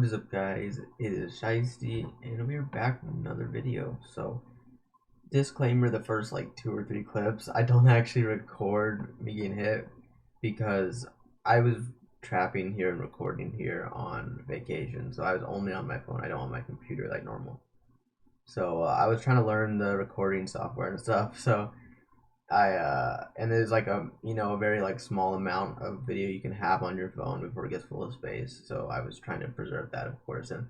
What is up, guys? It is Shiesty, and we're back with another video. So, disclaimer: the first like 2 or 3 clips, I don't actually record me getting hit because I was trapping here and recording here on vacation, so I was only on my phone. I don't on my computer like normal. So I was trying to learn the recording software and stuff. So and there's like a very like small amount of video you can have on your phone before it gets full of space. So I was trying to preserve that, of course, and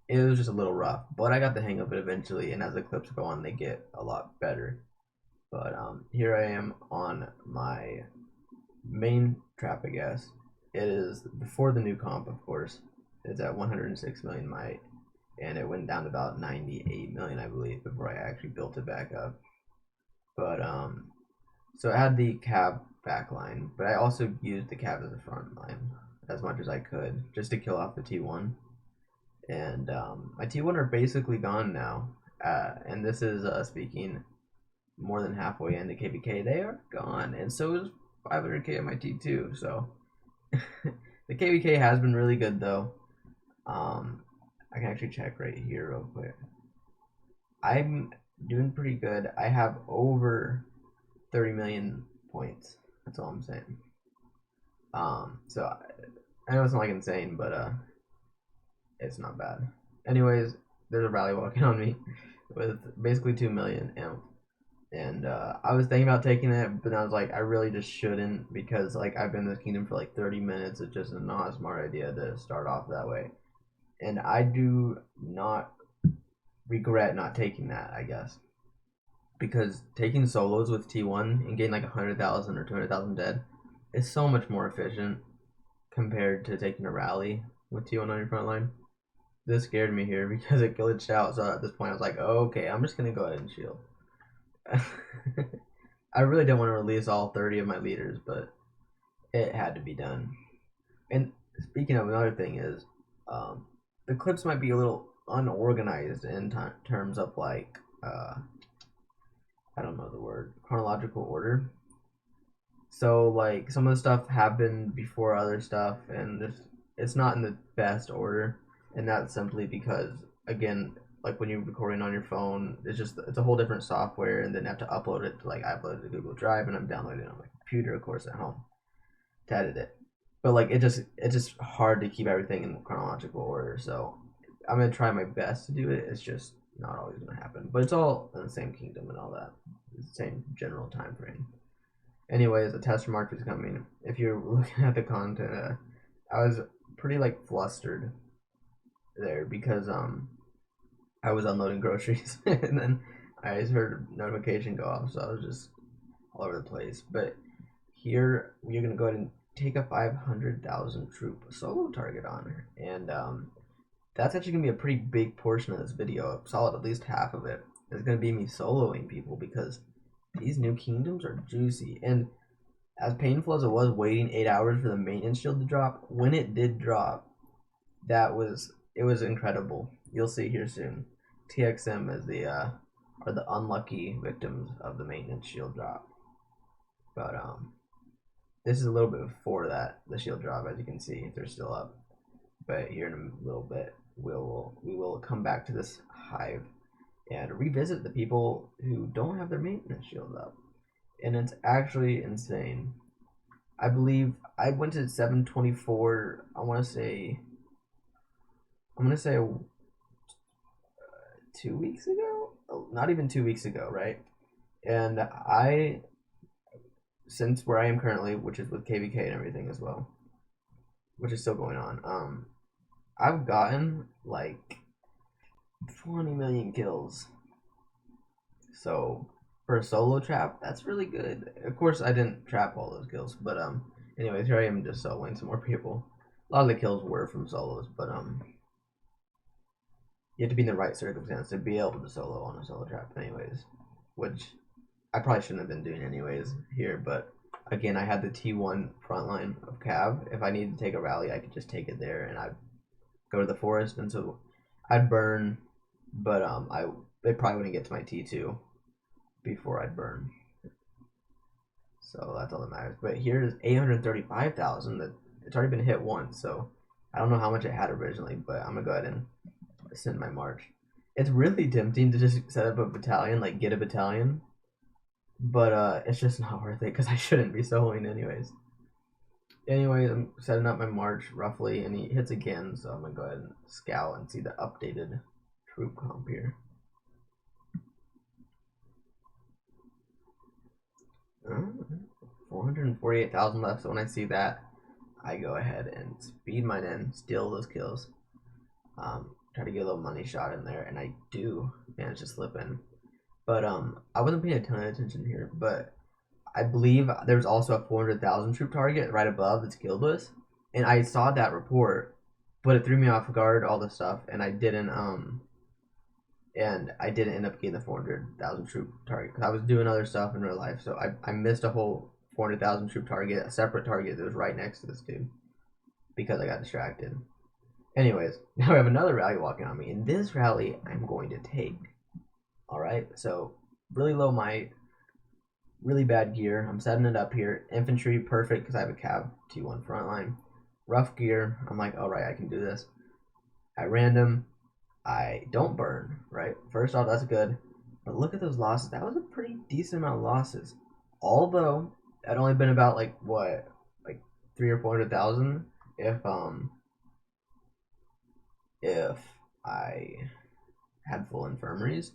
it was just a little rough, but I got the hang of it eventually. And as the clips go on, they get a lot better. But here I am on my main trap, I guess. It is before the new comp, of course. It's at 106 million might, and it went down to about 98 million, I believe, before I actually built it back up. But so I had the cab back line, but I also used the cab as a front line as much as I could just to kill off the T1. And my T1 are basically gone now. And this is speaking more than halfway into KVK. They are gone, and so is 500k of my T2. So the KVK has been really good though. I can actually check right here real quick. I'm doing pretty good. I have over 30 million points. That's all I'm saying. So I know it's not like insane, but it's not bad. Anyways, there's a rally walking on me with basically 2 million amp. And I was thinking about taking it, but I was like, I really just shouldn't, because like I've been in this kingdom for like 30 minutes. It's just not a smart idea to start off that way. And I do not regret not taking that, I guess, because taking solos with T1 and getting like 100,000 or 200,000 dead is so much more efficient compared to taking a rally with T1 on your front line. This scared me here because it glitched out, so at this point I was like, oh, okay, I'm just gonna go ahead and shield. I really didn't want to release all 30 of my leaders, but it had to be done. And speaking of, another thing is, the clips might be a little unorganized in terms of like I don't know the word, chronological order. So like some of the stuff happened before other stuff, and it's not in the best order, and that's simply because, again, like when you're recording on your phone, it's a whole different software, and then you have to upload it to, like, I uploaded to Google Drive, and I'm downloading it on my computer, of course, at home to edit it. But like it's just hard to keep everything in chronological order. So I'm gonna try my best to do it. It's just not always gonna happen. But it's all in the same kingdom and all that. It's the same general time frame. Anyways, the tester march is coming. If you're looking at the content, I was pretty like flustered there because I was unloading groceries and then I just heard a notification go off, so I was just all over the place. But here we're gonna go ahead and take a 500,000 troop solo target on her, and that's actually gonna be a pretty big portion of this video. Solid, at least half of it is gonna be me soloing people, because these new kingdoms are juicy. And as painful as it was waiting 8 hours for the maintenance shield to drop, when it did drop, it was incredible. You'll see here soon. TXM is are the unlucky victims of the maintenance shield drop. But this is a little bit before that, the shield drop, as you can see, if they're still up. But here in a little bit, we will come back to this hive and revisit the people who don't have their maintenance shield up. And it's actually insane. I believe I went to 724, I want to say 2 weeks ago? Oh, not even 2 weeks ago, right? And since where I am currently, which is with KVK and everything as well, which is still going on, I've gotten like 20 million kills. So for a solo trap, that's really good. Of course, I didn't trap all those kills, but anyways, here I am just soloing some more people. A lot of the kills were from solos, but you have to be in the right circumstance to be able to solo on a solo trap, anyways, which I probably shouldn't have been doing anyways here. But again, I had the T1 front line of Cav. If I needed to take a rally, I could just take it there, and I'd go to the forest, and so I'd burn, but they probably wouldn't get to my T2 before I'd burn. So that's all that matters. But here's 835,000. That it's already been hit once, so I don't know how much it had originally, but I'm gonna go ahead and send my march. It's really tempting to just set up a battalion, like get a battalion, but it's just not worth it because I shouldn't be soloing anyways. Anyways, I'm setting up my march roughly, and he hits again, so I'm gonna go ahead and scout and see the updated troop comp here. 448,000 left, so when I see that, I go ahead and speed mine in, steal those kills, try to get a little money shot in there, and I do manage to slip in. But I wasn't paying a ton of attention here, but I believe there's also a 400,000 troop target right above that's guildless, and I saw that report, but it threw me off guard, all this stuff, and I didn't end up getting the 400,000 troop target because I was doing other stuff in real life, so I missed a whole 400,000 troop target, a separate target that was right next to this dude, because I got distracted. Anyways, now we have another rally walking on me, and this rally I'm going to take. Alright, so really low might, really bad gear. I'm setting it up here. Infantry, perfect because I have a cav T1 frontline. Rough gear, I'm like, alright, I can do this. I random, I don't burn, right? First off, that's good. But look at those losses. That was a pretty decent amount of losses. Although, I'd only been about like, what, like 300,000 or 400,000 if I had full infirmaries.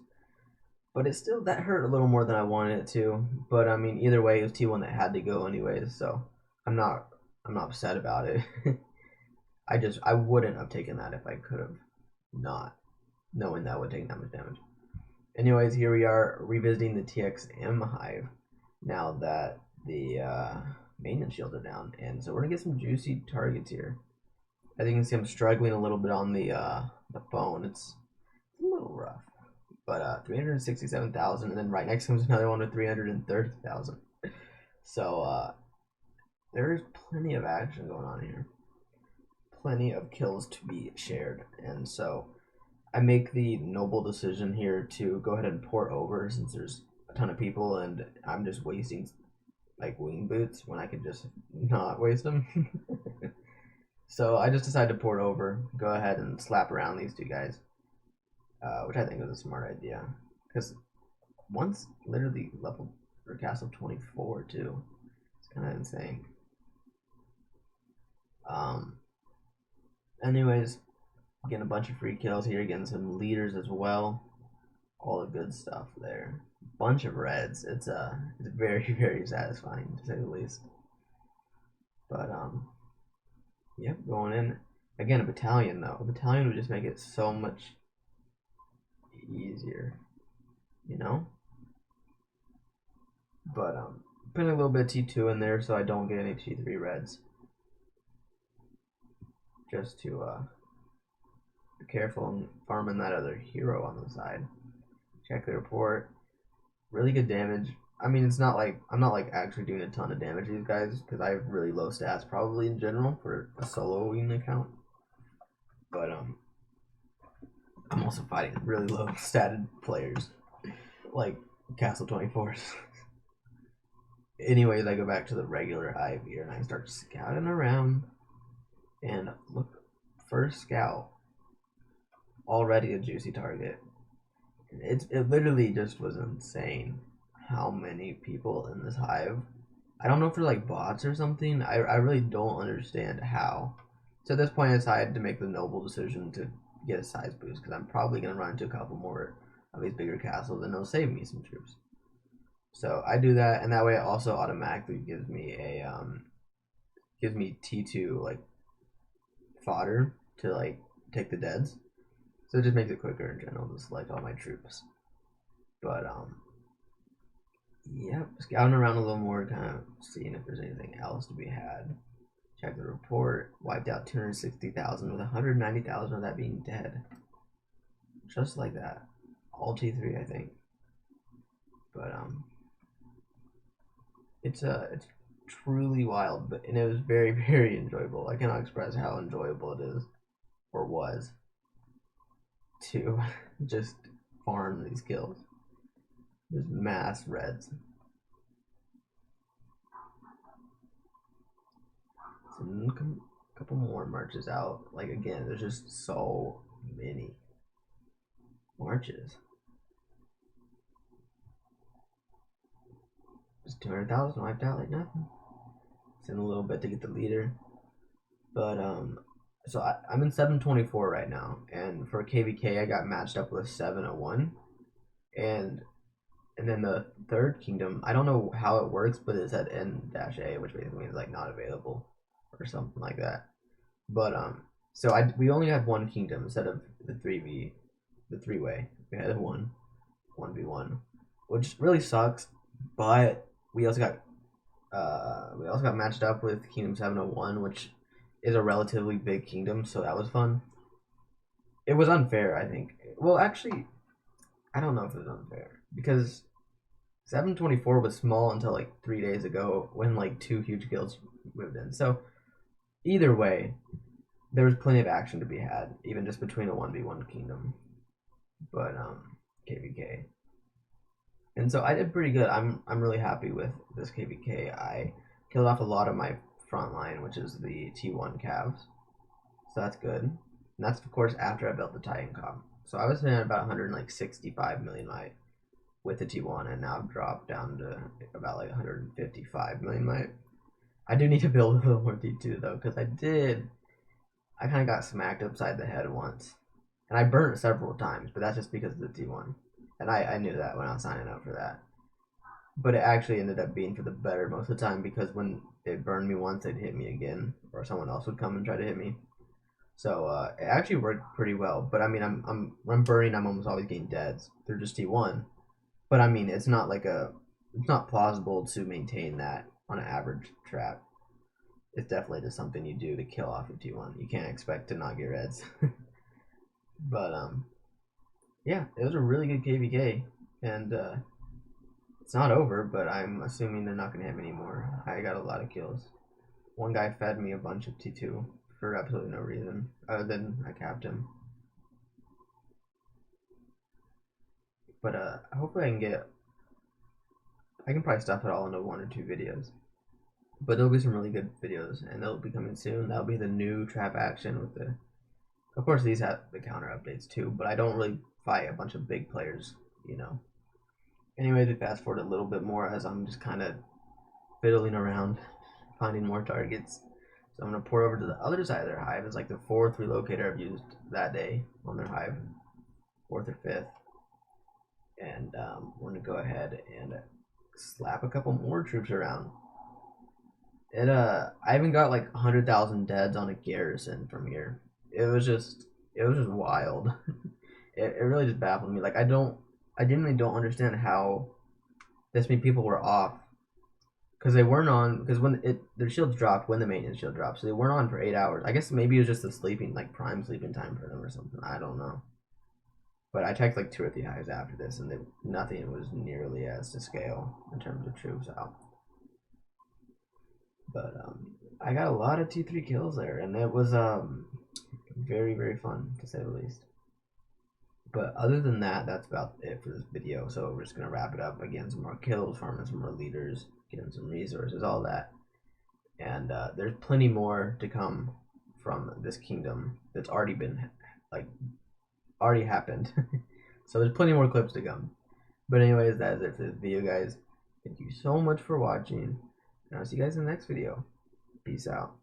But it still, that hurt a little more than I wanted it to. But I mean, either way, it was T1 that had to go anyways, so I'm not upset about it. I wouldn't have taken that if I could have not, knowing that would take that much damage. Anyways, here we are revisiting the TXM hive now that the maintenance shields are down, and so we're gonna get some juicy targets here. As you can see, I'm struggling a little bit on the phone. It's a little rough. But 367,000, and then right next comes another one with 330,000. So there's plenty of action going on here. Plenty of kills to be shared. And so I make the noble decision here to go ahead and port over since there's a ton of people and I'm just wasting like wing boots when I could just not waste them. So I just decided to port over, go ahead and slap around these two guys. Which I think was a smart idea, because one's literally level or castle 24 too. It's kind of insane. Anyways, getting a bunch of free kills here, getting some leaders as well. All the good stuff there. Bunch of reds. It's very very satisfying to say the least. But yep, going in again. A battalion though. A battalion would just make it so much easier, you know. But putting a little bit of T2 in there so I don't get any T3 reds, just to be careful and farming that other hero on the side. Check the report. Really good damage. I mean, it's not like I'm not like actually doing a ton of damage to these guys because I have really low stats probably in general for a soloing account. But I'm also fighting really low statted players like Castle 24s. Anyways, I go back to the regular hive here and I start scouting around, and look, first scout, already a juicy target. It literally just was insane how many people in this hive. I don't know if they're like bots or something. I really don't understand how. So at this point I decided to make the noble decision to get a size boost because I'm probably going to run into a couple more of these bigger castles and it'll save me some troops. So I do that, and that way it also automatically gives me a T2 like fodder to like take the deads. So it just makes it quicker in general to select all my troops. But yep, scouting around a little more, kind of seeing if there's anything else to be had. Check the report. Wiped out 260,000 with 190,000 of that being dead. Just like that. All T3, I think. But it's truly wild, and it was very very enjoyable. I cannot express how enjoyable it is, or was, to just farm these kills. There's mass reds. a couple more marches out. Like again, there's just so many marches. Just 200,000 wiped out like nothing. It's in a little bit to get the leader. But so I'm in 724 right now, and for KVK I got matched up with 701, and then the third kingdom, I don't know how it works, but it said N-A, which basically means like not available or something like that. But so we only had one kingdom instead of the three-way. We had a 1v1, which really sucks. But we also got matched up with Kingdom 701, which is a relatively big kingdom, so that was fun. It was unfair, I think. Well, actually, I don't know if it was unfair because 724 was small until like 3 days ago when like 2 huge guilds moved in. So either way, there was plenty of action to be had, even just between a 1v1 kingdom. But KVK. And so I did pretty good. I'm really happy with this KVK. I killed off a lot of my front line, which is the T1 calves. So that's good. And that's of course after I built the Titan comp. So I was sitting at about 165 million might with the T1, and now I've dropped down to about like 155 million might. I do need to build a little more T2 though, because I kind of got smacked upside the head once. And I burnt several times, but that's just because of the T1. And I knew that when I was signing up for that. But it actually ended up being for the better most of the time, because when it burned me once, they'd hit me again, or someone else would come and try to hit me. So it actually worked pretty well. But I mean, when I'm burning, I'm almost always getting deads through just T1. But I mean, it's not plausible to maintain that on an average trap. It's definitely just something you do to kill off your T1. You can't expect to not get reds. But yeah, it was a really good KVK, and it's not over, but I'm assuming they're not going to have any more. I got a lot of kills. One guy fed me a bunch of T2 for absolutely no reason, other than I capped him. But hopefully I can probably stuff it all into 1 or 2 videos. But there'll be some really good videos, and they'll be coming soon. That'll be the new trap action with the... Of course, these have the counter updates too, but I don't really fight a bunch of big players, you know. Anyway, to fast forward a little bit more as I'm just kind of fiddling around, finding more targets. So I'm going to pour over to the other side of their hive. It's like the 4th relocator I've used that day on their hive. 4th or 5th. And I'm going to go ahead and slap a couple more troops around. And I even got like 100,000 deads on a garrison from here. It was just wild. it really just baffled me. Like I genuinely don't understand how this many people were off, because they weren't on, because when their shields dropped when the maintenance shield dropped, so they weren't on for 8 hours. I guess maybe it was just the sleeping, like prime sleeping time for them or something. I don't know. But I checked like 2 or 3 hives after this, and nothing was nearly as to scale in terms of troops out. But I got a lot of T3 kills there, and it was very, very fun, to say the least. But other than that, that's about it for this video. So we're just going to wrap it up. Again, some more kills, farming some more leaders, getting some resources, all that. And there's plenty more to come from this kingdom that's already been, already happened. So there's plenty more clips to come. But anyways, that is it for this video, guys. Thank you so much for watching. And I'll see you guys in the next video. Peace out.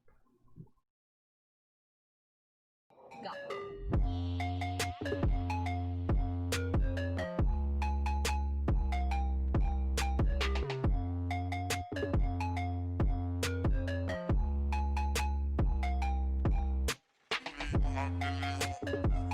Go.